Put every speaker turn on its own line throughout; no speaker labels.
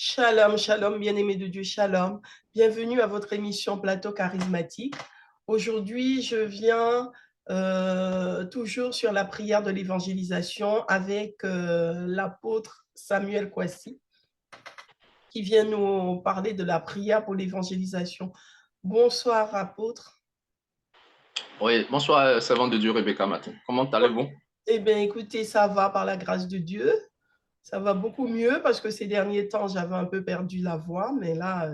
Shalom, shalom, bien-aimés de Dieu, shalom. Bienvenue à votre émission Plateau Charismatique. Aujourd'hui, je viens toujours sur la prière de l'évangélisation avec l'apôtre Samuel Kwasi, qui vient nous parler de la prière pour l'évangélisation. Bonsoir, apôtre.
Oui, bonsoir, servante de Dieu, Rebecca Matin. Comment allez-vous?
Eh bien, écoutez, ça va par la grâce de Dieu. Ça va beaucoup mieux parce que ces derniers temps, j'avais un peu perdu la voix, mais là,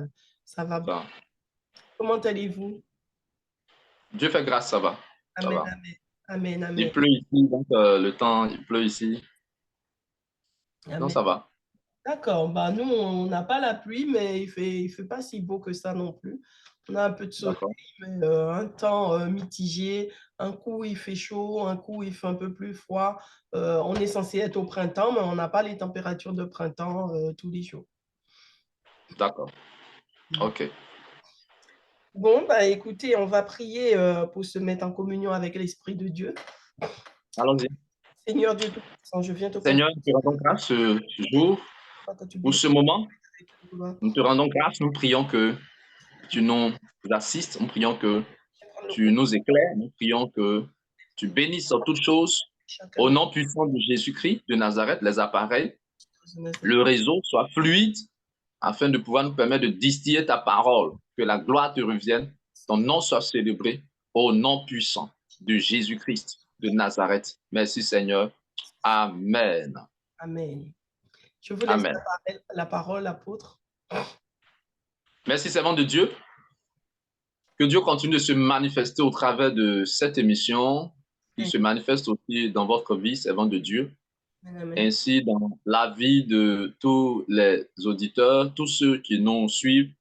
ça va bien.
Ça.
Comment allez-vous?
Dieu fait grâce, ça va. Ça
Amen,
va.
amen, amen,
Il
amen,
pleut ici, donc le temps, il pleut ici. Donc
amen.
ça va.
D'accord, bah nous, on n'a pas la pluie, mais il fait pas si beau que ça non plus. On a un peu de soleil,
D'accord.
mais un temps mitigé. Un coup, il fait chaud, un coup, il fait un peu plus froid. On est censé être au printemps, mais on n'a pas les températures de printemps tous les jours.
D'accord. OK.
Bon, bah écoutez, on va prier pour se mettre en communion avec l'Esprit de Dieu.
Allons-y.
Seigneur Dieu Tout-Puissant, je viens te confesser
Seigneur, nous te rendons grâce ce jour,
que tu
pour
bénisses
ce moment.
avec la gloire.
Nous te rendons grâce. Nous prions que tu nous assistes. Nous prions que
Je vais prendre le
tu
compte
nous éclaires. Nous prions que tu bénisses en toutes choses.
de chacun
Au
de
nom puissant de Jésus-Christ de Nazareth, les appareils,
nous.
le réseau soit fluide afin de pouvoir nous permettre de distiller ta parole, que la gloire te revienne, ton nom soit célébré au nom puissant de Jésus-Christ de Nazareth. Merci Seigneur. Amen.
Amen. Je vous laisse
Amen.
la parole, apôtre.
Merci servant de Dieu. Que Dieu continue de se manifester au travers de cette émission, qu'il
Amen.
se manifeste aussi dans votre vie, servant de Dieu,
Amen.
ainsi dans la vie de tous les auditeurs, tous ceux qui nous suivent,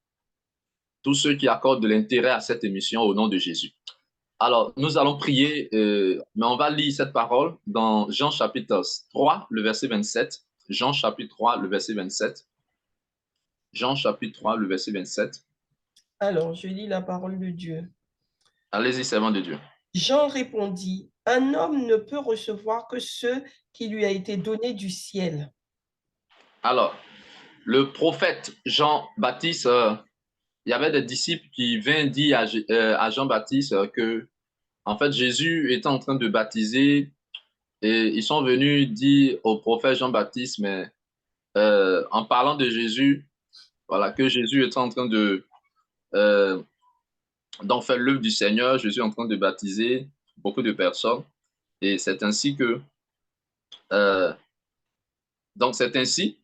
tous ceux qui accordent de l'intérêt à cette émission au nom de Jésus. Alors, nous allons prier, mais on va lire cette parole dans Jean chapitre 3, le verset 27. Jean chapitre 3, le verset 27. Jean chapitre 3, le verset 27.
Alors, je lis la parole de Dieu.
Allez-y, servant de Dieu.
Jean répondit, un homme ne peut recevoir que ce qui lui a été donné du ciel.
Alors, le prophète Jean-Baptiste, il y avait des disciples qui vinrent dire à Jean-Baptiste que, en fait, Jésus était en train de baptiser et ils sont venus dire au prophète Jean-Baptiste, mais en parlant de Jésus, voilà, que Jésus était en train de d'en faire l'œuvre du Seigneur. Jésus est en train de baptiser beaucoup de personnes. Et c'est ainsi que, euh, donc c'est ainsi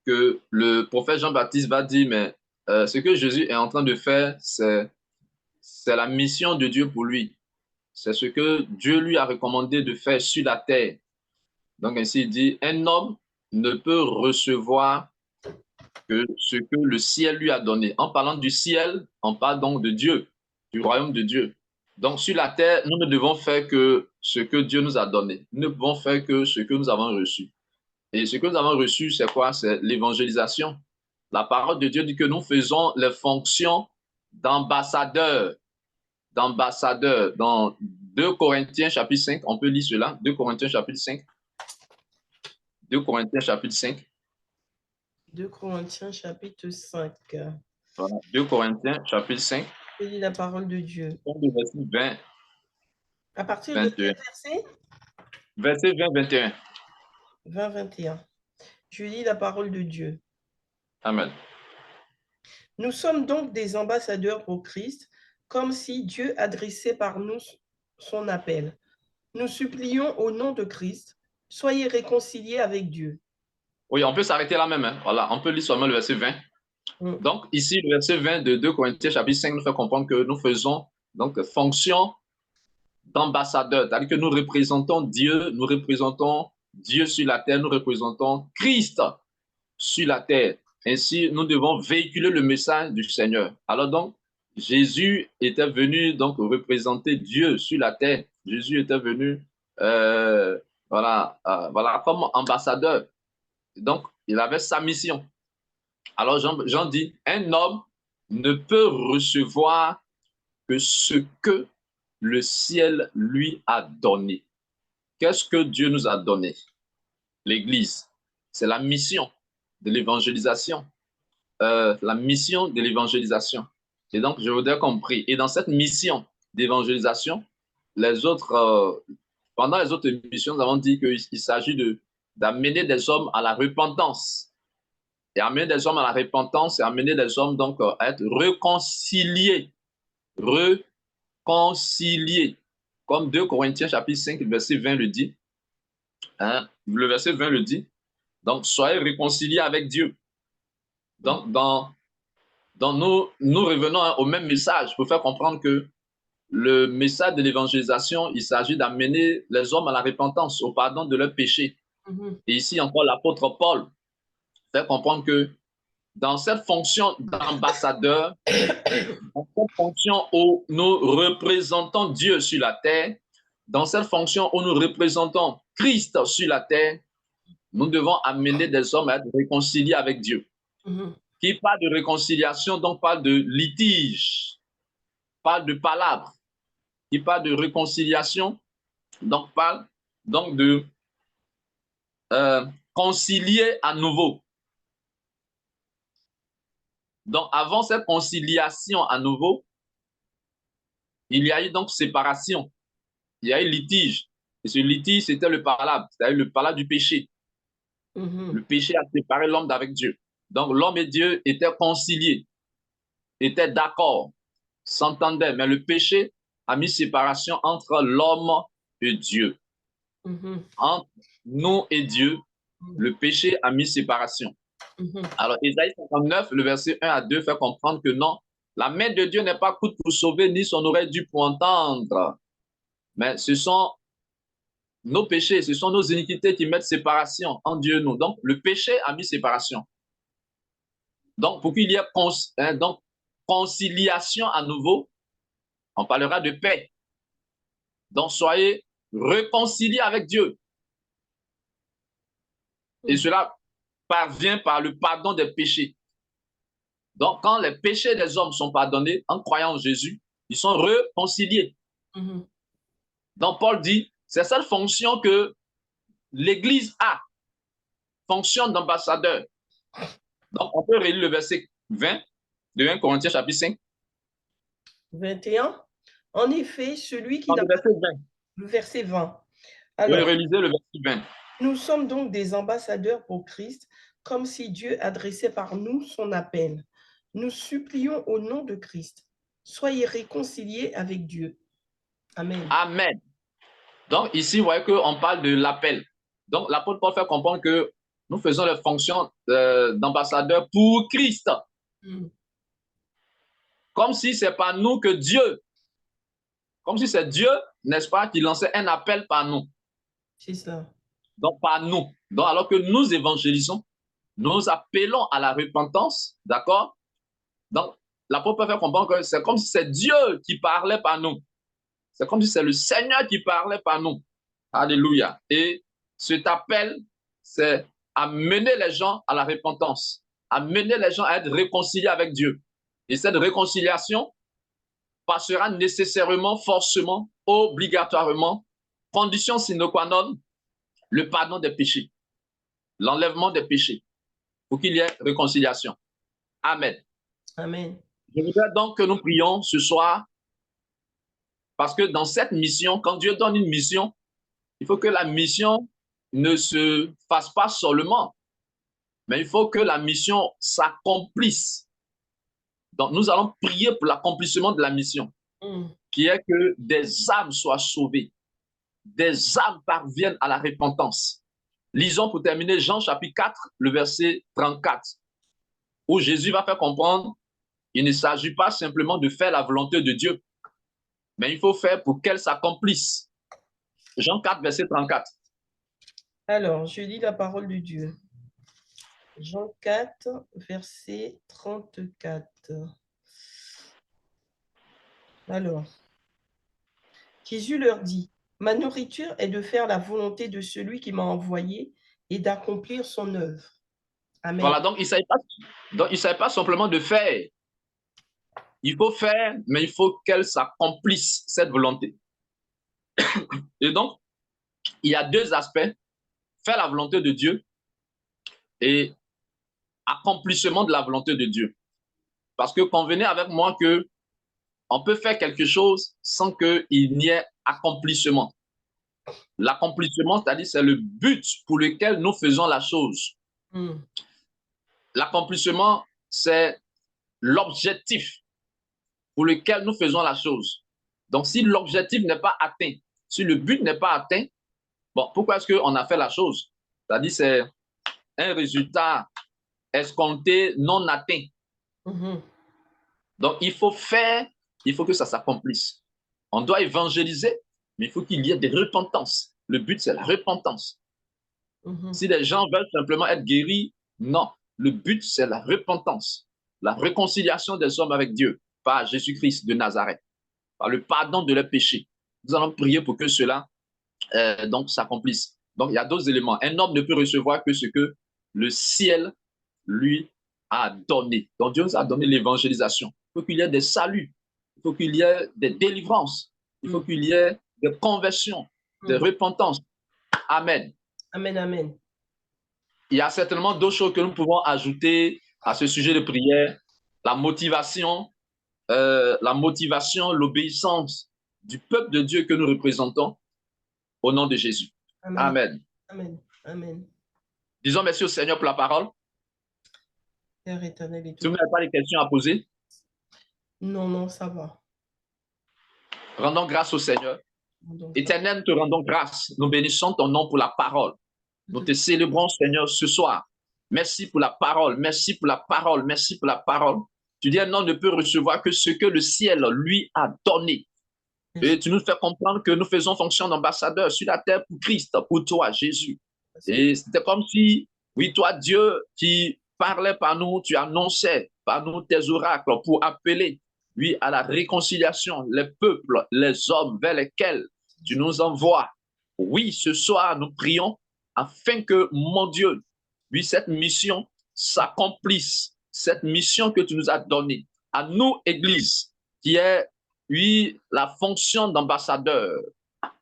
que le prophète Jean-Baptiste va dire, mais ce que Jésus est en train de faire, c'est la mission de Dieu pour lui. C'est ce que Dieu lui a recommandé de faire sur la terre. Donc ainsi, il dit, un homme ne peut recevoir que ce que le ciel lui a donné. En parlant du ciel, on parle donc de Dieu, du royaume de Dieu. Donc sur la terre, nous ne devons faire que ce que Dieu nous a donné. Nous ne pouvons faire que ce que nous avons reçu. Et ce que nous avons reçu, c'est quoi? C'est l'évangélisation. La parole de Dieu dit que nous faisons les fonctions d'ambassadeurs. D'ambassadeurs. Dans 2 Corinthiens chapitre 5, on peut lire cela. 2 Corinthiens chapitre 5. 2 Corinthiens chapitre 5.
2 Corinthiens chapitre 5.
Voilà. 2 Corinthiens chapitre 5.
Je lis la parole de Dieu.
Verset 20,
À partir de quel
21.
verset?
Verset 20, 21.
20, 21. Je lis la parole de Dieu.
Amen.
Nous sommes donc des ambassadeurs pour Christ, comme si Dieu adressait par nous son appel. Nous supplions au nom de Christ, soyez réconciliés avec Dieu.
Oui, on peut s'arrêter là même. Hein. Voilà, on peut lire seulement le verset 20.
Mm.
Donc, ici, le verset 20 de 2 Corinthiens chapitre 5 nous fait comprendre que nous faisons donc fonction d'ambassadeur, c'est-à-dire que nous représentons Dieu sur la terre, nous représentons Christ sur la terre. Ainsi, nous devons véhiculer le message du Seigneur. Alors donc, Jésus était venu donc représenter Dieu sur la terre. Jésus était venu, voilà, comme ambassadeur. Donc, il avait sa mission. Alors, Jean dit, un homme ne peut recevoir que ce que le ciel lui a donné. Qu'est-ce que Dieu nous a donné? L'Église. C'est la mission de l'évangélisation. la mission de l'évangélisation. Et donc, je voudrais qu'on prie. Et dans cette mission d'évangélisation, pendant les autres missions, nous avons dit qu'il s'agit d'amener des hommes à la repentance. Et amener des hommes à la repentance et amener des hommes donc à être réconciliés. Réconciliés. Comme 2 Corinthiens chapitre 5, verset 20 le dit. Hein? Le verset 20 le dit. Donc, soyez réconciliés avec Dieu. Donc, nous revenons au même message pour faire comprendre que le message de l'évangélisation, il s'agit d'amener les hommes à la repentance, au pardon de leurs péchés. Et ici encore, l'apôtre Paul fait comprendre que dans cette fonction d'ambassadeur, dans cette fonction où nous représentons Dieu sur la terre, dans cette fonction où nous représentons Christ sur la terre, nous devons amener des hommes à être réconciliés avec Dieu. Qui parle de réconciliation, donc parle de litige, parle de palabres. Qui parle de réconciliation, donc parle donc de concilier à nouveau. Donc, avant cette conciliation à nouveau, il y a eu donc séparation. Il y a eu litige. Et ce litige, c'était le palabre, c'est-à-dire le palabre du péché. Le péché a séparé l'homme d'avec Dieu. Donc, l'homme et Dieu étaient conciliés, étaient d'accord, s'entendaient. Mais le péché a mis séparation entre l'homme et Dieu. Entre nous et Dieu, le péché a mis séparation. Alors, Ésaïe 59, le verset 1 à 2 fait comprendre que non, la main de Dieu n'est pas courte pour sauver, ni son oreille due pour entendre. Mais ce sont nos péchés, ce sont nos iniquités qui mettent séparation en Dieu et nous. Donc, le péché a mis séparation. Donc, pour qu'il y ait donc, conciliation à nouveau, on parlera de paix. Donc, soyez réconciliés avec Dieu. Et cela parvient par le pardon des péchés. Donc, quand les péchés des hommes sont pardonnés en croyant en Jésus, ils sont réconciliés. Donc, Paul dit, c'est cette fonction que l'Église a, fonction d'ambassadeur. Donc, on peut relire le verset 20 de 1 Corinthiens chapitre 5.
21. En effet, celui qui
n'a pas...
Le verset 20.
Alors, oui, relisez le verset 20.
Nous sommes donc des ambassadeurs pour Christ, comme si Dieu adressait par nous son appel. Nous supplions au nom de Christ. Soyez réconciliés avec Dieu. Amen.
Amen. Donc, ici, vous voyez qu'on parle de l'appel. Donc, l'apôtre Paul fait comprendre que nous faisons les fonctions d'ambassadeurs pour Christ. Comme si c'est pas nous que Dieu, comme si c'est Dieu, n'est-ce pas, qui lançait un appel par nous.
C'est ça.
Donc, par nous. Donc, alors que nous évangélisons, nous appelons à la repentance, d'accord? Donc, l'apôtre Paul fait comprendre que c'est comme si c'est Dieu qui parlait par nous. C'est comme si c'est le Seigneur qui parlait par nous. Alléluia. Et cet appel, c'est amener les gens à la repentance, amener les gens à être réconciliés avec Dieu. Et cette réconciliation passera nécessairement, forcément, obligatoirement, condition sine qua non, le pardon des péchés, l'enlèvement des péchés, pour qu'il y ait réconciliation. Amen.
Amen.
Je voudrais donc que nous prions ce soir, parce que dans cette mission, quand Dieu donne une mission, il faut que la mission ne se fasse pas seulement, mais il faut que la mission s'accomplisse. Donc, nous allons prier pour l'accomplissement de la mission, qui est que des âmes soient sauvées, des âmes parviennent à la repentance. Lisons pour terminer Jean chapitre 4, le verset 34, où Jésus va faire comprendre qu'il ne s'agit pas simplement de faire la volonté de Dieu, mais il faut faire pour qu'elle s'accomplisse. Jean 4, verset 34.
Alors, je lis la parole de Dieu. Jean 4, verset 34. Alors, Jésus leur dit, « Ma nourriture est de faire la volonté de celui qui m'a envoyé et d'accomplir son œuvre. » Amen.
Voilà, donc il ne s'agit pas simplement de faire. Il faut faire, mais il faut qu'elle s'accomplisse, cette volonté. Et donc, il y a deux aspects. Faire la volonté de Dieu et accomplissement de la volonté de Dieu. Parce que convenez avec moi que on peut faire quelque chose sans qu'il n'y ait accomplissement. L'accomplissement, c'est-à-dire c'est le but pour lequel nous faisons la chose.
Mm.
L'accomplissement, c'est l'objectif pour lequel nous faisons la chose. Donc, si l'objectif n'est pas atteint, si le but n'est pas atteint, bon, pourquoi est-ce qu'on a fait la chose? C'est-à-dire c'est un résultat escompté non atteint.
Mm-hmm.
Donc, il faut que ça s'accomplisse. On doit évangéliser, mais il faut qu'il y ait des repentances. Le but, c'est la repentance.
Mm-hmm.
Si les gens veulent simplement être guéris, non. Le but, c'est la repentance, la réconciliation des hommes avec Dieu par Jésus-Christ de Nazareth, par le pardon de leurs péchés. Nous allons prier pour que cela donc s'accomplisse. Donc, il y a d'autres éléments. Un homme ne peut recevoir que ce que le ciel lui a donné. Donc, Dieu nous a donné l'évangélisation. Il faut qu'il y ait des saluts, il faut qu'il y ait des délivrances, il faut qu'il y ait des conversions, des repentances. Amen.
Amen, amen.
Il y a certainement d'autres choses que nous pouvons ajouter à ce sujet de prière. La motivation, l'obéissance du peuple de Dieu que nous représentons au nom de Jésus.
Amen.
Amen.
Amen. Amen.
Disons merci au Seigneur pour la parole.
Père éternel et tout.
Si vous n'avez pas de questions à poser.
Non, non, ça va.
Rendons grâce au Seigneur. Éternel, nous te rendons grâce. Nous bénissons ton nom pour la parole. Nous te célébrons, Seigneur, ce soir. Merci pour la parole. Merci pour la parole. Merci pour la parole. Tu dis, un homme ne peut recevoir que ce que le ciel lui a donné. Et tu nous fais comprendre que nous faisons fonction d'ambassadeur sur la terre pour Christ, pour toi, Jésus. Et c'était comme si, oui, toi, Dieu, qui parlais par nous, tu annonçais par nous tes oracles pour appeler, oui, à la réconciliation, les peuples, les hommes vers lesquels tu nous envoies. Oui, ce soir, nous prions afin que, mon Dieu, oui, cette mission s'accomplisse, cette mission que tu nous as donnée à nous, Église, qui est, oui, la fonction d'ambassadeur,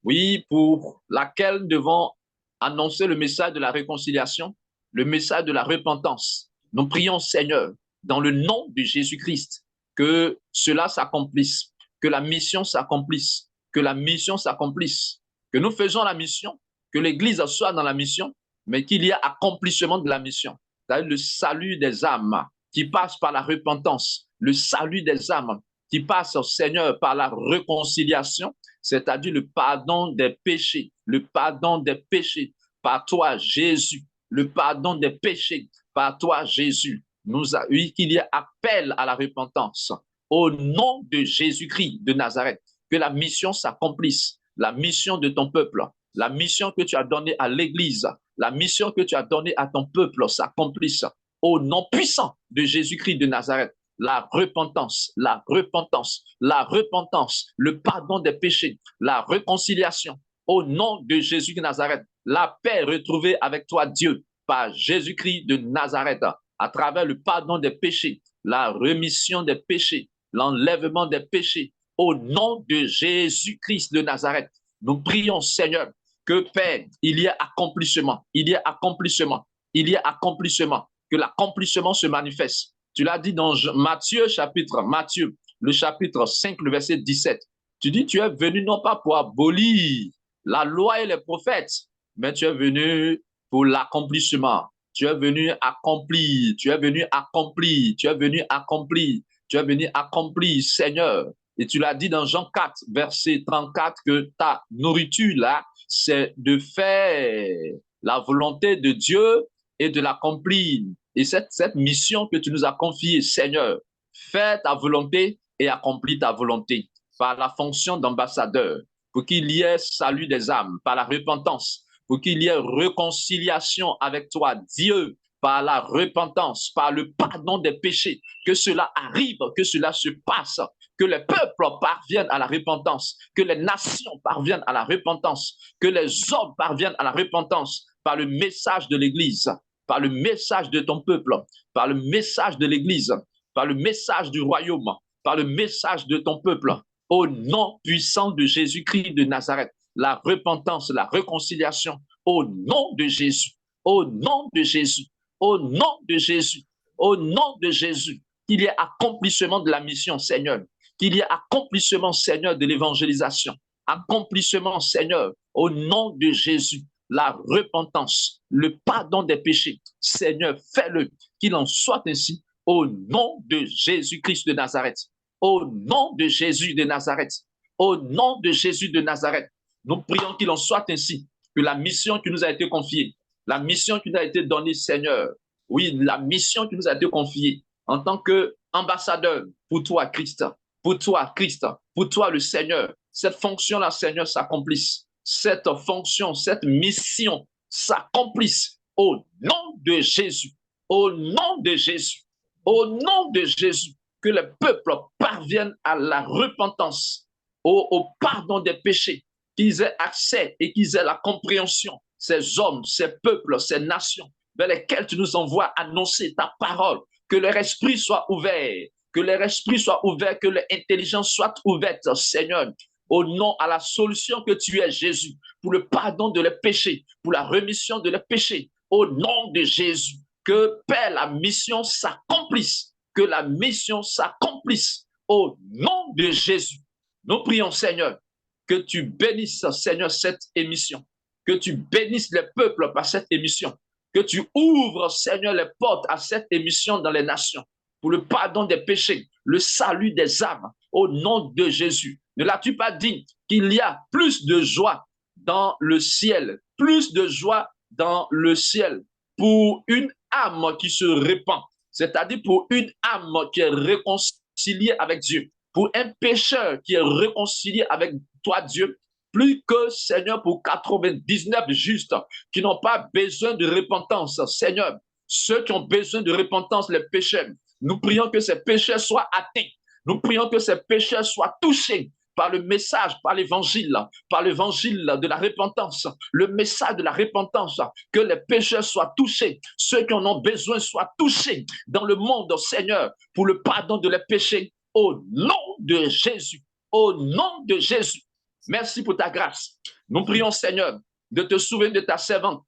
oui, pour laquelle nous devons annoncer le message de la réconciliation, le message de la repentance. Nous prions, Seigneur, dans le nom de Jésus-Christ, que cela s'accomplisse, que la mission s'accomplisse, que la mission s'accomplisse, que nous faisons la mission, que l'Église soit dans la mission, mais qu'il y ait accomplissement de la mission, c'est-à-dire le salut des âmes qui passe par la repentance, le salut des âmes qui passe, Seigneur, par la réconciliation, c'est-à-dire le pardon des péchés, le pardon des péchés par toi, Jésus, le pardon des péchés par toi, Jésus. Nous a eu qu'il y ait appel à la repentance au nom de Jésus-Christ de Nazareth, que la mission s'accomplisse, la mission de ton peuple, la mission que tu as donnée à l'Église, la mission que tu as donnée à ton peuple s'accomplisse au nom puissant de Jésus-Christ de Nazareth. La repentance, la repentance, la repentance, le pardon des péchés, la réconciliation au nom de Jésus de Nazareth, la paix retrouvée avec toi, Dieu, par Jésus-Christ de Nazareth, à travers le pardon des péchés, la rémission des péchés, l'enlèvement des péchés, au nom de Jésus-Christ de Nazareth. Nous prions, Seigneur, que Père, il y ait accomplissement, il y ait accomplissement, il y ait accomplissement, que l'accomplissement se manifeste. Tu l'as dit dans Matthieu, le chapitre 5, le verset 17. Tu dis, tu es venu non pas pour abolir la loi et les prophètes, mais tu es venu pour l'accomplissement. Tu es venu accomplir, tu es venu accomplir, tu es venu accomplir, tu es venu accomplir, Seigneur. Et tu l'as dit dans Jean 4, verset 34, que ta nourriture là, c'est de faire la volonté de Dieu et de l'accomplir. Et cette mission que tu nous as confiée, Seigneur, fais ta volonté et accomplis ta volonté par la fonction d'ambassadeur, pour qu'il y ait salut des âmes, par la repentance, pour qu'il y ait réconciliation avec toi, Dieu, par la repentance, par le pardon des péchés, que cela arrive, que cela se passe, que les peuples parviennent à la repentance, que les nations parviennent à la repentance, que les hommes parviennent à la repentance par le message de l'Église, par le message de ton peuple, par le message de l'Église, par le message du royaume, par le message de ton peuple, au nom puissant de Jésus-Christ de Nazareth, la repentance, la réconciliation, au nom de Jésus, au nom de Jésus, au nom de Jésus, au nom de Jésus, qu'il y ait accomplissement de la mission, Seigneur, qu'il y ait accomplissement, Seigneur, de l'évangélisation, accomplissement, Seigneur, au nom de Jésus, la repentance, le pardon des péchés. Seigneur, fais-le, qu'il en soit ainsi, au nom de Jésus-Christ de Nazareth. Au nom de Jésus de Nazareth. Au nom de Jésus de Nazareth. Nous prions qu'il en soit ainsi, que la mission qui nous a été confiée, la mission qui nous a été donnée, Seigneur, oui, la mission qui nous a été confiée en tant qu'ambassadeur pour toi, Christ, pour toi, Christ, pour toi, le Seigneur, cette fonction-là, Seigneur, s'accomplisse. Cette fonction, cette mission s'accomplisse au nom de Jésus. Au nom de Jésus. Au nom de Jésus. Que le peuple parvienne à la repentance, au pardon des péchés, qu'ils aient accès et qu'ils aient la compréhension, ces hommes, ces peuples, ces nations vers lesquels tu nous envoies annoncer ta parole, que leur esprit soit ouvert, que leur esprit soit ouvert, que leur intelligence soit ouverte, Seigneur, au nom à la solution que tu es, Jésus, pour le pardon de leurs péchés, pour la remission de leurs péchés, au nom de Jésus, que, Père, la mission s'accomplisse, que la mission s'accomplisse, au nom de Jésus. Nous prions, Seigneur, que tu bénisses, Seigneur, cette émission, que tu bénisses les peuples par cette émission, que tu ouvres, Seigneur, les portes à cette émission dans les nations, pour le pardon des péchés, le salut des âmes, au nom de Jésus. Ne l'as-tu pas dit qu'il y a plus de joie dans le ciel, plus de joie dans le ciel pour une âme qui se répand, c'est-à-dire pour une âme qui est réconciliée avec Dieu, pour un pécheur qui est réconcilié avec toi, Dieu, plus que, Seigneur, pour 99 justes qui n'ont pas besoin de repentance. Seigneur, ceux qui ont besoin de repentance, les pécheurs, nous prions que ces pécheurs soient atteints. Nous prions que ces pécheurs soient touchés par le message, par l'évangile de la repentance, le message de la repentance, que les pécheurs soient touchés, ceux qui en ont besoin soient touchés dans le monde, Seigneur, pour le pardon de leurs péchés, au nom de Jésus, au nom de Jésus. Merci pour ta grâce. Nous prions, Seigneur, de te souvenir de ta servante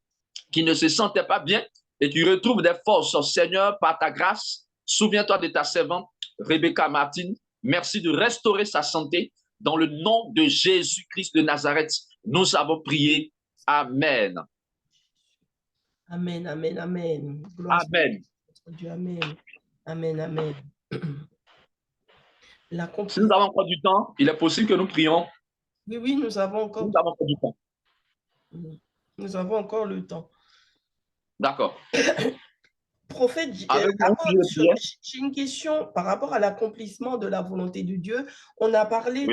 qui ne se sentait pas bien et qui retrouve des forces, Seigneur, par ta grâce. Souviens-toi de ta servante, Rebecca Martin. Merci de restaurer sa santé. Dans le nom de Jésus-Christ de Nazareth, nous avons prié. Amen.
Amen, amen, amen. Gloire
amen.
À Dieu, amen. Amen, amen.
Si nous avons encore du temps, il est possible que nous prions.
Oui, oui, nous avons encore
du temps.
Nous avons encore le temps.
D'accord.
Prophète, j'ai une question par rapport à l'accomplissement de la volonté de Dieu. On a parlé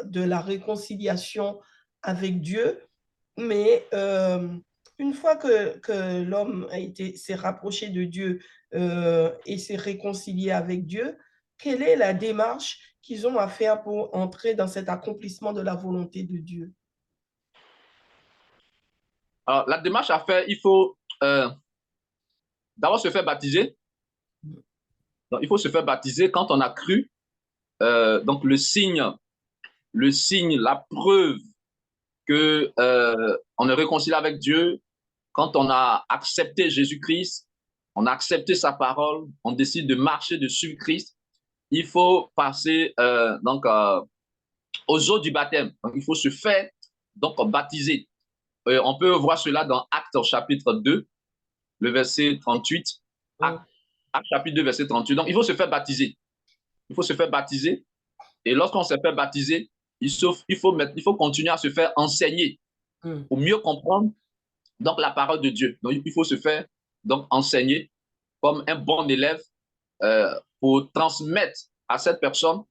de la réconciliation avec Dieu, mais une fois que l'homme s'est rapproché de Dieu et s'est réconcilié avec Dieu, quelle est la démarche qu'ils ont à faire pour entrer dans cet accomplissement de la volonté de Dieu?
Alors, la démarche à faire, il faut d'abord se faire baptiser. Donc, il faut se faire baptiser quand on a cru. Donc, le signe, la preuve que on est réconcilié avec Dieu, quand on a accepté Jésus-Christ, on a accepté sa parole, on décide de marcher, de suivre Christ, il faut passer aux eaux du baptême. Donc, il faut se faire baptiser. On peut voir cela dans Actes chapitre 2, le verset 38. Actes chapitre 2, verset 38. Donc, il faut se faire baptiser. Il faut se faire baptiser. Et lorsqu'on se fait baptiser, il faut continuer à se faire enseigner pour mieux comprendre la parole de Dieu. Donc, il faut se faire enseigner comme un bon élève pour transmettre à cette personne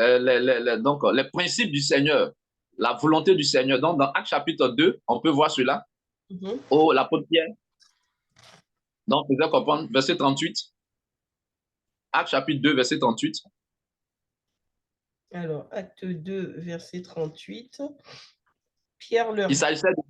les principes du Seigneur, la volonté du Seigneur. Donc, dans Actes chapitre 2, on peut voir cela. L'apôtre Pierre, donc, vous allez comprendre, verset 38. Actes chapitre 2, verset 38.
Alors, Acte 2, verset 38. Pierre leur dit,
il s'agissait de...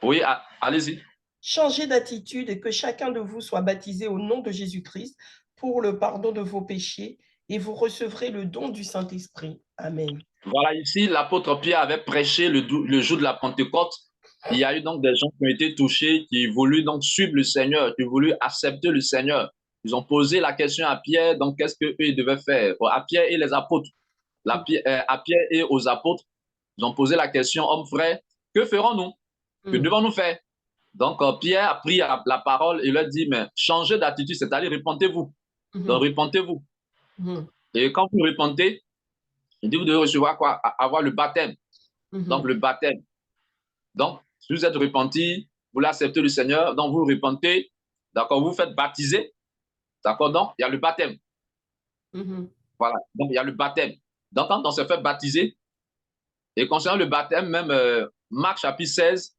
Oui, allez-y.
Changez d'attitude et que chacun de vous soit baptisé au nom de Jésus-Christ pour le pardon de vos péchés et vous recevrez le don du Saint-Esprit. Amen.
Voilà, ici, l'apôtre Pierre avait prêché le jour de la Pentecôte. Il y a eu donc des gens qui ont été touchés, qui voulaient donc suivre le Seigneur, qui voulaient accepter le Seigneur. Ils ont posé la question à Pierre, donc qu'est-ce qu'eux, ils devaient faire? À Pierre et les apôtres. À Pierre et aux apôtres, ils ont posé la question, hommes frères, que ferons-nous? Que devons-nous faire? Donc, Pierre a pris la parole et leur dit, mais changez d'attitude, c'est-à-dire répentez-vous. Donc, répentez-vous. Et quand vous répentez, il dit, vous devez recevoir quoi? Avoir le baptême. Donc, le baptême. Donc, si vous êtes repenti, vous l'acceptez le Seigneur, donc vous répentez, d'accord, vous faites baptiser, d'accord, donc il y a le baptême. Voilà, donc il y a le baptême. Donc, quand on se fait baptiser, et concernant le baptême, même Marc chapitre 16,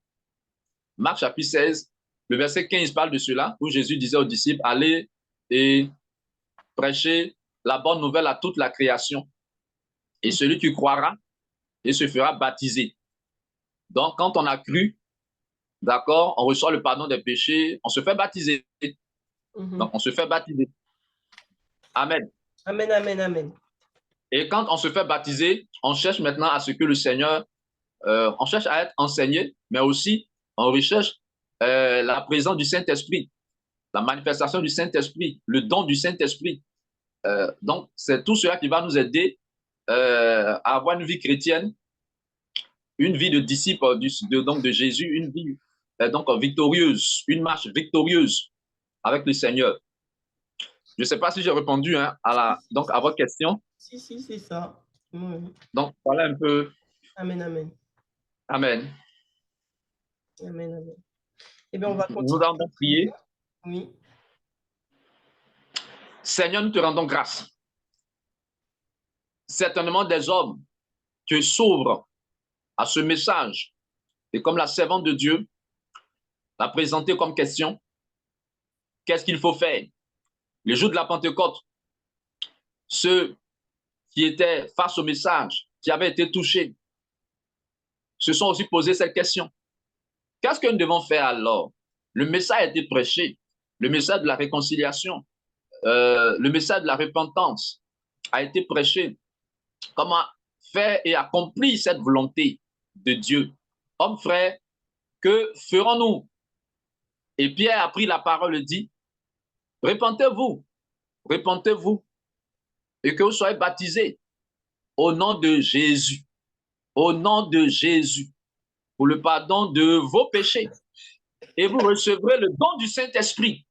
le verset 15 parle de cela, où Jésus disait aux disciples, allez et prêchez la bonne nouvelle à toute la création. Et celui qui croira et se fera baptiser. Donc, quand on a cru, d'accord, on reçoit le pardon des péchés, on se fait baptiser. Donc, on se fait baptiser. Amen.
Amen, amen, amen.
Et quand on se fait baptiser, on cherche maintenant à ce que le Seigneur, on cherche à être enseigné, mais aussi on recherche la présence du Saint-Esprit, la manifestation du Saint-Esprit, le don du Saint-Esprit. Donc, c'est tout cela qui va nous aider à avoir une vie chrétienne, une vie de disciple donc de Jésus, une vie donc victorieuse, une marche victorieuse avec le Seigneur. Je ne sais pas si j'ai répondu hein, donc à votre question.
Si, c'est ça.
Donc, voilà un peu.
Amen, amen.
Amen.
Amen, amen. Eh bien, on va continuer.
Nous allons donc prier.
Oui.
Seigneur, nous te rendons grâce. Certainement des hommes qui s'ouvrent à ce message. Et comme la servante de Dieu l'a présenté comme question, qu'est-ce qu'il faut faire? Le jour de la Pentecôte, ceux qui étaient face au message, qui avaient été touchés, se sont aussi posé cette question. Qu'est-ce que nous devons faire alors? Le message a été prêché, le message de la réconciliation, le message de la repentance a été prêché. Comment faire et accomplir cette volonté de Dieu? Hommes, frères, que ferons-nous? Et Pierre a pris la parole et dit, repentez-vous, repentez-vous, et que vous soyez baptisés au nom de Jésus, au nom de Jésus, pour le pardon de vos péchés. Et vous recevrez le don du Saint-Esprit.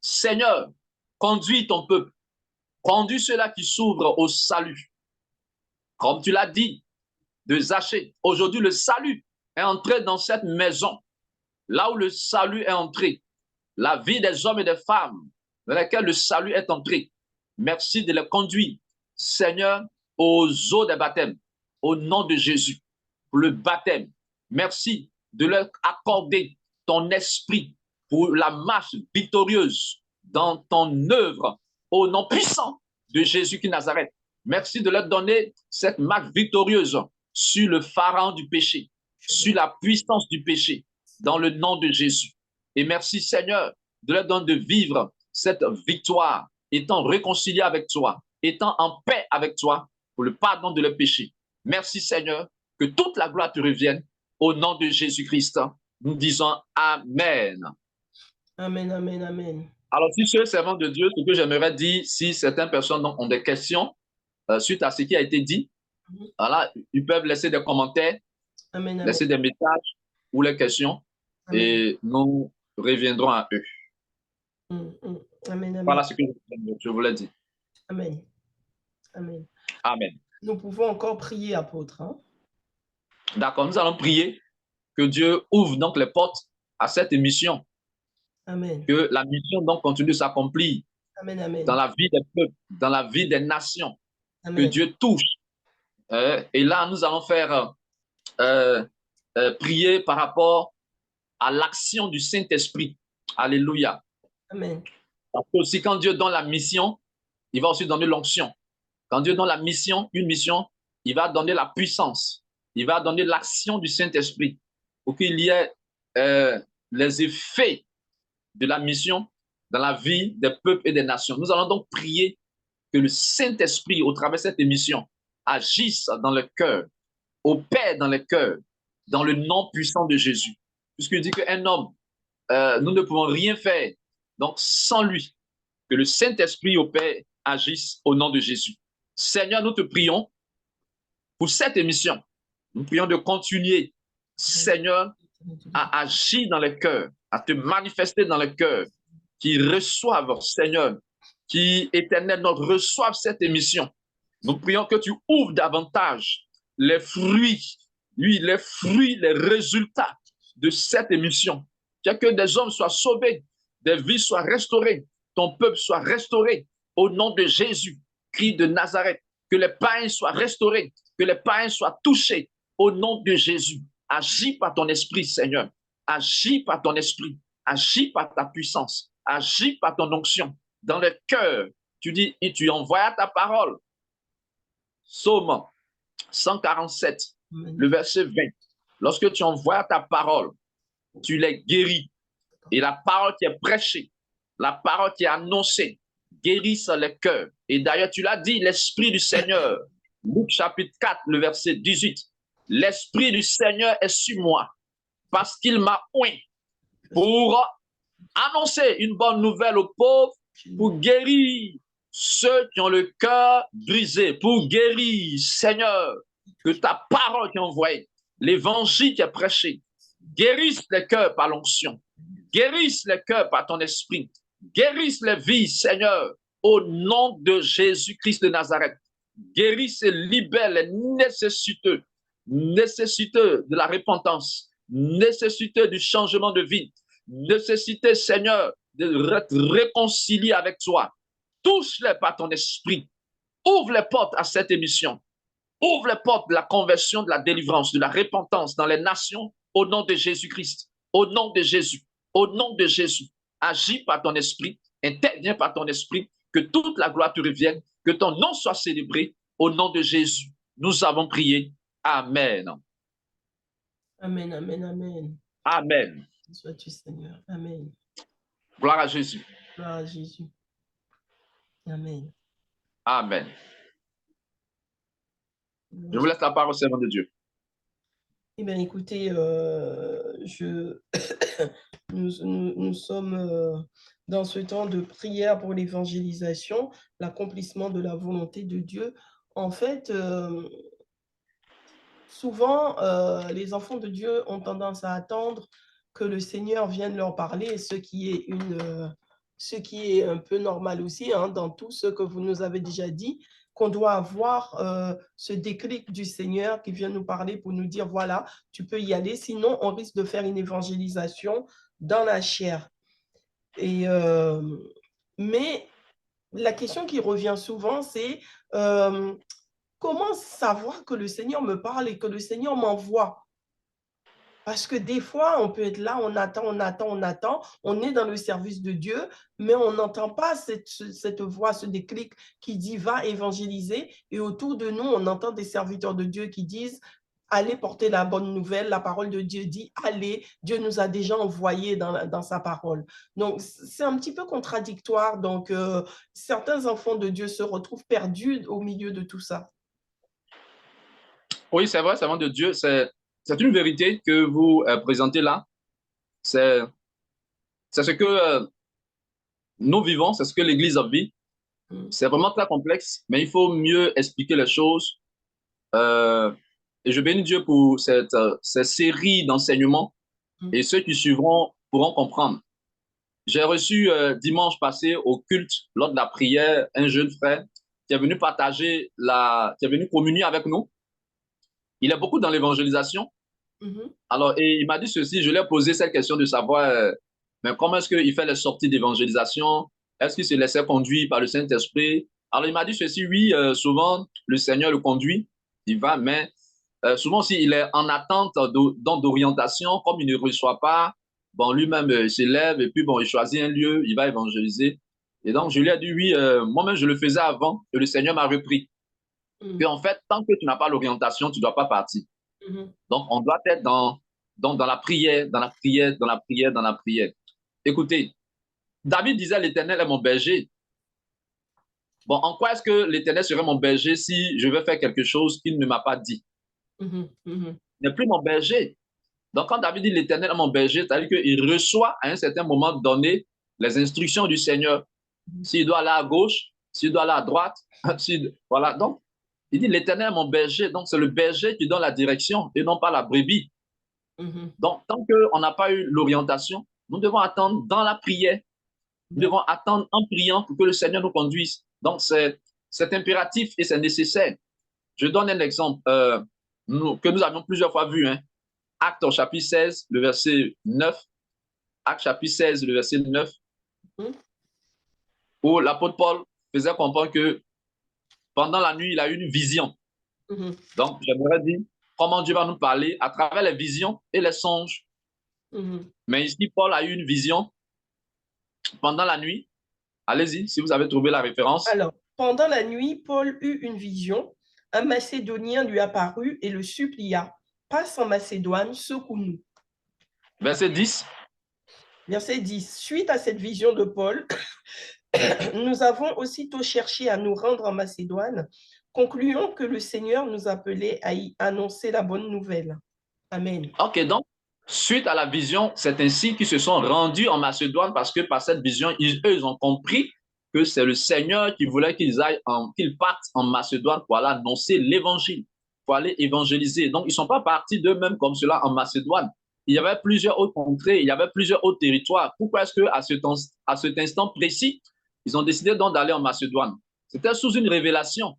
Seigneur, conduis ton peuple, conduis ceux-là qui s'ouvrent au salut. Comme tu l'as dit de Zachée, aujourd'hui le salut est entré dans cette maison. Là où le salut est entré, la vie des hommes et des femmes dans laquelle le salut est entré. Merci de les conduire, Seigneur, aux eaux des baptêmes, au nom de Jésus, pour le baptême. Merci de leur accorder ton esprit pour la marche victorieuse dans ton œuvre, au nom puissant de Jésus qui Nazareth. Merci de leur donner cette marche victorieuse sur le pharaon du péché, sur la puissance du péché, dans le nom de Jésus. Et merci, Seigneur, de leur donner de vivre cette victoire, étant réconciliés avec toi, étant en paix avec toi pour le pardon de leurs péchés. Merci, Seigneur, que toute la gloire te revienne au nom de Jésus-Christ. Nous disons Amen.
Amen, amen, amen.
Alors, si ce servant de Dieu, ce que j'aimerais dire, si certaines personnes ont des questions suite à ce qui a été dit, voilà, ils peuvent laisser des commentaires,
amen,
laisser des messages ou les questions, et nous reviendrons à eux.
Amen, amen.
Voilà ce que je voulais dire.
Amen. Amen.
Amen.
Nous pouvons encore prier, apôtre. Hein?
D'accord, nous allons prier que Dieu ouvre donc les portes à cette émission.
Amen.
Que la mission donc continue de s'accomplir dans la vie des peuples, dans la vie des nations. Amen. Que Dieu touche. Et là, nous allons faire prier par rapport à l'action du Saint-Esprit. Alléluia.
Amen.
Parce que aussi, quand Dieu donne la mission, il va aussi donner l'onction. Quand Dieu donne la mission, une mission, il va donner la puissance. Il va donner l'action du Saint-Esprit pour qu'il y ait les effets de la mission dans la vie des peuples et des nations. Nous allons donc prier que le Saint-Esprit, au travers de cette émission, agisse dans le cœur, opère dans le cœur, dans le nom puissant de Jésus. Puisqu'il dit qu'un homme, nous ne pouvons rien faire donc sans lui. que le Saint-Esprit au Père agisse au nom de Jésus. Seigneur, nous te prions pour cette émission. Nous prions de continuer, Seigneur, à agir dans les cœurs, à te manifester dans les cœurs, qui reçoivent, Seigneur, qui, éternel, nous reçoivent cette émission. Nous prions que tu ouvres davantage les fruits, oui, les fruits, les résultats de cette émission. Que des hommes soient sauvés, des vies soient restaurées, ton peuple soit restauré au nom de Jésus, Christ de Nazareth. Que les païens soient restaurés, que les païens soient touchés au nom de Jésus. Agis par ton esprit, Seigneur. Agis par ton esprit. Agis par ta puissance. Agis par ton onction. Dans le cœur, tu dis, et tu envoies ta parole. Psaume 147, le verset 20. Lorsque tu envoies ta parole, tu les guéris. Et la parole qui est prêchée, la parole qui est annoncée, guérisse les cœurs. Et d'ailleurs, tu l'as dit, l'Esprit du Seigneur, Luc chapitre 4, le verset 18, l'Esprit du Seigneur est sur moi, parce qu'il m'a oint pour annoncer une bonne nouvelle aux pauvres, pour guérir ceux qui ont le cœur brisé, pour guérir, Seigneur, que ta parole qui est envoyée, l'évangile qui est prêché, guérisse les cœurs par l'onction, guérisse les cœurs par ton esprit, guérisse les vies, Seigneur, au nom de Jésus-Christ de Nazareth. Guérisse et libère les nécessiteux, nécessiteux de la repentance, nécessiteux du changement de vie, nécessiteux, Seigneur, de être réconcilier avec toi. Touche-les par ton esprit. Ouvre les portes à cette émission. Ouvre les portes de la conversion, de la délivrance, de la repentance dans les nations au nom de Jésus-Christ. Au nom de Jésus. Au nom de Jésus. Agis par ton esprit. Interviens par ton esprit. Que toute la gloire te revienne. Que ton nom soit célébré au nom de Jésus. Nous avons prié. Amen.
Amen, amen, amen.
Amen.
Sois-tu, Seigneur. Amen.
Gloire à Jésus.
Gloire à Jésus. Amen.
Amen. Je vous laisse la parole au servant de Dieu.
Eh bien, écoutez, nous sommes dans ce temps de prière pour l'évangélisation, l'accomplissement de la volonté de Dieu. En fait, souvent, les enfants de Dieu ont tendance à attendre que le Seigneur vienne leur parler, ce qui est un peu normal aussi, hein, dans tout ce que vous nous avez déjà dit, qu'on doit avoir ce déclic du Seigneur qui vient nous parler pour nous dire, voilà, tu peux y aller, sinon on risque de faire une évangélisation dans la chair. Mais la question qui revient souvent, c'est comment savoir que le Seigneur me parle et que le Seigneur m'envoie? Parce que des fois, on peut être là, on attend, on est dans le service de Dieu, mais on n'entend pas cette voix, ce déclic qui dit « va évangéliser ». Et autour de nous, on entend des serviteurs de Dieu qui disent « allez porter la bonne nouvelle ». La parole de Dieu dit « allez ». Dieu nous a déjà envoyés dans sa parole. Donc, c'est un petit peu contradictoire. Donc, certains enfants de Dieu se retrouvent perdus au milieu de tout ça.
Oui, c'est vrai, servant de Dieu, c'est une vérité que vous présentez là. C'est ce que nous vivons, c'est ce que l'Église vit. C'est vraiment très complexe, mais il faut mieux expliquer les choses. Et je bénis Dieu pour cette série d'enseignements et ceux qui suivront pourront comprendre. J'ai reçu dimanche passé au culte, lors de la prière, un jeune frère qui est venu partager, qui est venu communier avec nous. Il est beaucoup dans l'évangélisation. Alors, et il m'a dit ceci, je lui ai posé cette question de savoir mais comment est-ce qu'il fait les sorties d'évangélisation? Est-ce qu'il se laissait conduire par le Saint-Esprit? Alors, il m'a dit ceci, oui, souvent, le Seigneur le conduit, il va, mais souvent, s'il est en attente d'orientation, comme il ne reçoit pas, bon, lui-même, il s'élève et puis, bon, il choisit un lieu, il va évangéliser. Et donc, je lui ai dit, oui, moi-même, je le faisais avant, et le Seigneur m'a repris. Et en fait, tant que tu n'as pas l'orientation, tu ne dois pas partir. Donc, on doit être dans la prière, dans la prière, dans la prière, dans la prière. Écoutez, David disait, l'Éternel est mon berger. Bon, en quoi est-ce que l'Éternel serait mon berger si je veux faire quelque chose qu'il ne m'a pas dit? Il n'est plus mon berger. Donc, quand David dit l'Éternel est mon berger, c'est-à-dire qu'il reçoit à un certain moment donné les instructions du Seigneur. s'il doit aller à gauche, s'il doit aller à droite. Voilà, donc, il dit, l'Éternel est mon berger. Donc, c'est le berger qui donne la direction et non pas la brebis. Donc, tant qu'on n'a pas eu l'orientation, nous devons attendre dans la prière. Nous devons attendre en priant pour que le Seigneur nous conduise. Donc, c'est impératif et c'est nécessaire. Je donne un exemple que nous avions plusieurs fois vu. Hein. Actes au chapitre 16, le verset 9. Actes chapitre 16, le verset 9. Où l'apôtre Paul faisait comprendre que pendant la nuit, il a eu une vision. Donc, j'aimerais dire comment Dieu va nous parler à travers les visions et les songes. Mais ici, Paul a eu une vision pendant la nuit. Allez-y, si vous avez trouvé la référence.
Alors, pendant la nuit, Paul eut une vision. Un Macédonien lui apparut et le supplia. Passe en Macédoine, secoue-nous.
Verset 10.
Verset 10. Suite à cette vision de Paul, nous avons aussitôt cherché à nous rendre en Macédoine, concluons que le Seigneur nous appelait à y annoncer la bonne nouvelle. Amen.
Ok, donc, suite à la vision, c'est ainsi qu'ils se sont rendus en Macédoine parce que par cette vision, eux, ils ont compris que c'est le Seigneur qui voulait qu'ils partent en Macédoine pour aller annoncer l'évangile, pour aller évangéliser. Donc, ils ne sont pas partis d'eux-mêmes comme cela en Macédoine. Il y avait plusieurs autres contrées, il y avait plusieurs autres territoires. Pourquoi est-ce qu'à cet instant précis, ils ont décidé donc d'aller en Macédoine? C'était sous une révélation.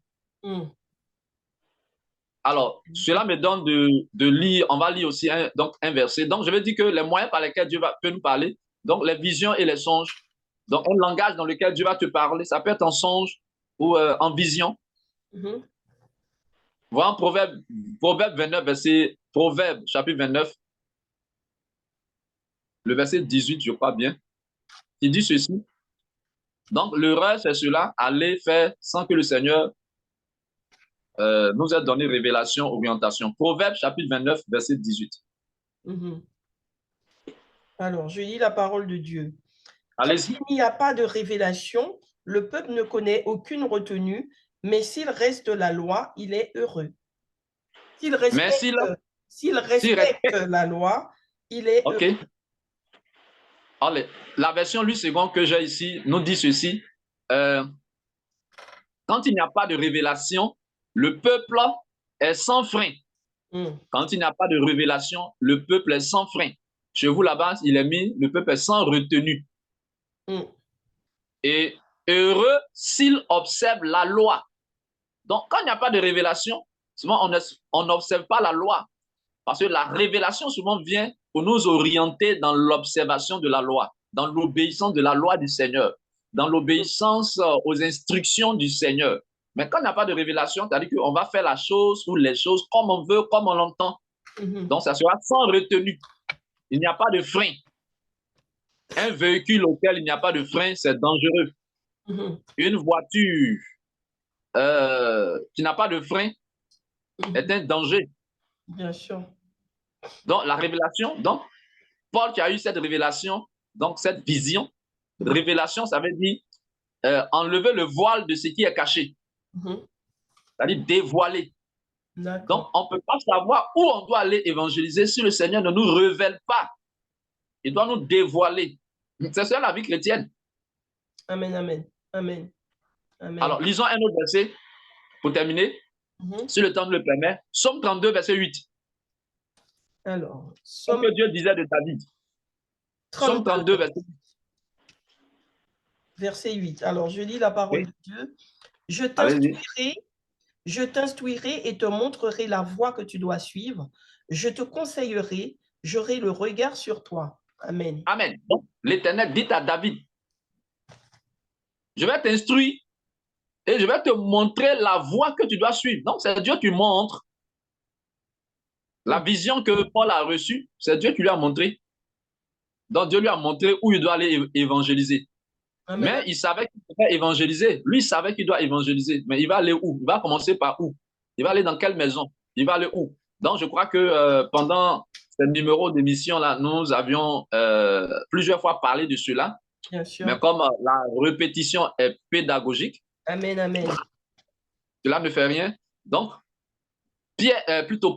Alors, cela me donne de lire, on va lire aussi un verset. Donc, je vais dire que les moyens par lesquels Dieu peut nous parler, donc les visions et les songes, donc un langage dans lequel Dieu va te parler, ça peut être en songe ou en vision. Voilà Proverbe 29, Proverbe chapitre 29, le verset 18, je crois bien, qui dit ceci. Donc, l'erreur, c'est cela, aller faire sans que le Seigneur nous ait donné révélation, orientation. Proverbe chapitre 29, verset 18.
Alors, je lis la parole de Dieu.
Allez-y.
S'il n'y a pas de révélation, le peuple ne connaît aucune retenue, mais s'il reste la loi, il est heureux. S'il respecte la loi, il est heureux.
Allez, la version Louis II que j'ai ici nous dit ceci. Quand il n'y a pas de révélation, le peuple est sans frein. Quand il n'y a pas de révélation, le peuple est sans frein. Chez vous là-bas, il est mis, le peuple est sans retenue. Et heureux s'il observe la loi. Donc, quand il n'y a pas de révélation, souvent on n'observe pas la loi. Parce que la révélation souvent vient pour nous orienter dans l'observation de la loi, dans l'obéissance de la loi du Seigneur, dans l'obéissance aux instructions du Seigneur. Mais quand il n'y a pas de révélation, c'est-à-dire qu'on va faire la chose ou les choses comme on veut, comme on l'entend. Donc, ça sera sans retenue. Il n'y a pas de frein. Un véhicule auquel il n'y a pas de frein, c'est dangereux. Une voiture qui n'a pas de frein est un danger.
Bien sûr.
Donc, la révélation, donc, Paul qui a eu cette révélation, donc cette vision, révélation, ça veut dire enlever le voile de ce qui est caché. C'est-à-dire dévoiler. Donc, on ne peut pas savoir où on doit aller évangéliser si le Seigneur ne nous révèle pas. Il doit nous dévoiler. C'est ça la vie chrétienne.
Amen, amen, amen. Amen.
Alors, lisons un autre verset pour terminer, si le temps nous le permet. Psaume 32, verset 8.
Alors,
ce que Dieu disait de David. Psaume 32, verset 8.
Verset 8. Alors, je lis la parole de Dieu. Je t'instruirai et te montrerai la voie que tu dois suivre. Je te conseillerai, j'aurai le regard sur toi. Amen.
Amen. Donc, l'Éternel dit à David, je vais t'instruire et je vais te montrer la voie que tu dois suivre. Donc, c'est Dieu qui montre. La vision que Paul a reçue, c'est Dieu qui lui a montré. Donc, Dieu lui a montré où il doit aller évangéliser. Amen. Mais il savait qu'il devait évangéliser. Lui, il savait qu'il doit évangéliser. Mais il va aller où? Il va commencer par où? Il va aller dans quelle maison? Il va aller où? Donc, je crois que pendant ce numéro d'émission-là, nous avions plusieurs fois parlé de cela.
Bien sûr.
Mais comme la répétition est pédagogique,
amen, amen.
Cela ne fait rien. Donc,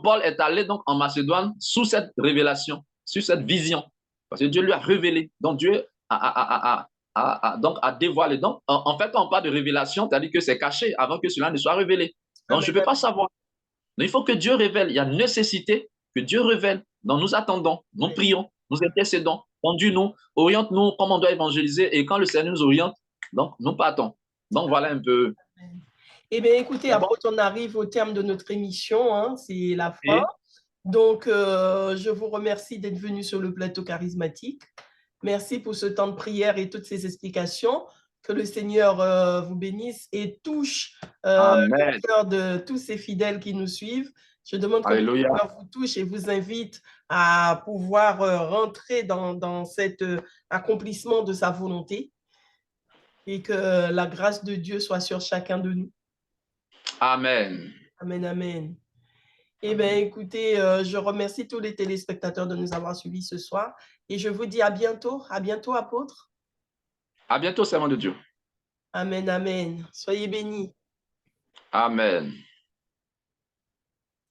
Paul est allé donc en Macédoine sous cette révélation, sous cette vision. Parce que Dieu lui a révélé. Donc, Dieu a donc à dévoiler. Donc, en fait, quand on parle de révélation, c'est-à-dire que c'est caché avant que cela ne soit révélé. Donc, je
Amen.
ne peux pas savoir. Donc, il faut que Dieu révèle. Il y a nécessité que Dieu révèle. Donc, nous attendons, nous
Amen.
prions, nous intercédons. Conduis-nous, oriente-nous comme on doit évangéliser. Et quand le Seigneur nous oriente, donc nous partons. Donc, voilà un peu.
Eh bien, écoutez,
C'est bon?
après, on arrive au terme de notre émission, hein, c'est la fin.
Et
Donc, je vous remercie d'être venu sur le plateau charismatique. Merci pour ce temps de prière et toutes ces explications. Que le Seigneur vous bénisse et touche le
Amen. cœur
cœur de tous ces fidèles qui nous suivent. Je demande que le
Alléluia.
Seigneur vous touche et vous invite à pouvoir rentrer dans cet accomplissement de sa volonté et que la grâce de Dieu soit sur chacun de nous.
Amen.
Amen, amen. Eh bien, écoutez, je remercie tous les téléspectateurs de nous avoir suivis ce soir et je vous dis à bientôt. À bientôt, apôtre.
À bientôt, servant de Dieu.
Amen, amen. Soyez bénis.
Amen.